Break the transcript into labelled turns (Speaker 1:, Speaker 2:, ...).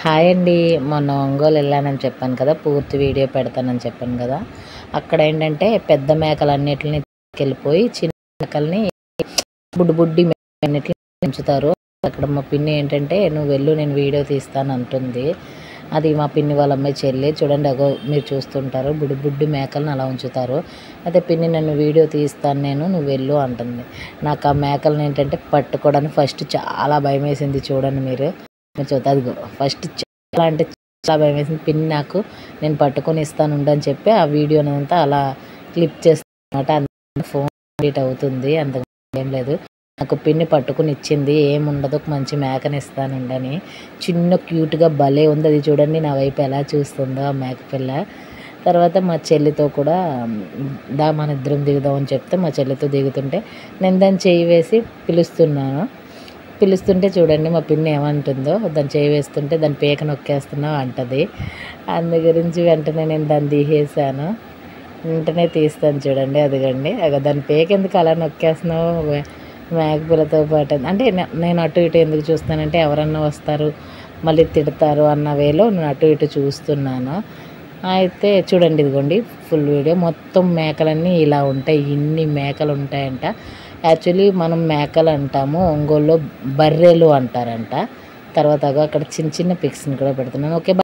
Speaker 1: Hi అండి. మొన్న ఒంగోలు వెళ్ళానని చెప్పాను కదా, పూర్తి వీడియో పెడతానని చెప్పాను కదా. అక్కడ ఏంటంటే పెద్ద మేకలన్నిటిని తీసుకెళ్ళిపోయి చిన్న మేకల్ని బుడ్డి మేకలన్నిటిని పెంచుతారు. అక్కడ మా పిన్ని ఏంటంటే నువ్వు వెళ్ళు నేను వీడియో తీస్తాను అంటుంది. అది మా పిన్ని వాళ్ళ అమ్మాయి చెల్లి. చూడండి అగో మీరు చూస్తుంటారు, బుడ్డి మేకలను అలా ఉంచుతారు. అయితే పిన్ని నన్ను వీడియో తీస్తాను నేను, నువ్వు వెళ్ళు అంటుంది. నాకు ఆ మేకలను ఏంటంటే పట్టుకోవడానికి ఫస్ట్ చాలా భయం వేసింది. చూడండి మీరు చూస్తే అదిగో ఫస్ట్ చాలా అంటే చాలా భయం వేసింది. పిన్ని నాకు నేను పట్టుకొని ఇస్తాను అని చెప్పి ఆ వీడియోనంతా అలా క్లిప్ చేస్తానమాట. ఫోన్ కంప్లీట్ అవుతుంది, అంత ఏం లేదు. నాకు పిన్ని పట్టుకుని ఇచ్చింది, ఏముండదు ఒక మంచి మేకని ఇస్తానుండని. చిన్న క్యూట్గా భలే ఉంది. అది చూడండి నా వైపు ఎలా చూస్తుందో ఆ మేక పిల్ల. తర్వాత మా చెల్లితో కూడా మన ఇద్దరం దిగుదాం అని చెప్తే మా చెల్లితో దిగుతుంటే నేను దాన్ని చేయి వేసి పిలుస్తుంటే చూడండి మా పిన్ని ఏమంటుందో. దాన్ని చేయి వేస్తుంటే దాని పేక నొక్కేస్తున్నావు అంటది. అందు గురించి వెంటనే నేను దాన్ని తీసేసాను. వెంటనే తీస్తాను చూడండి, అదిగండి దాని పేక ఎందుకు అలా నొక్కేస్తున్నావు మేకపిల్లతో పాటు అంటే నేను అటు ఇటు ఎందుకు చూస్తున్నానంటే ఎవరన్నా వస్తారు మళ్ళీ తిడతారు అన్న వేలో నేను అటు ఇటు చూస్తున్నాను. అయితే చూడండి ఇదిగోండి ఫుల్ వీడియో. మొత్తం మేకలన్నీ ఇలా ఉంటాయి, ఇన్ని మేకలు ఉంటాయంట. యాక్చువల్లీ మనం మేకలు అంటాము, ఒంగోలులో బర్రెలు అంటారంట. తర్వాత అక్కడ చిన్న చిన్న పిక్స్ని కూడా పెడుతున్నాను. ఓకే.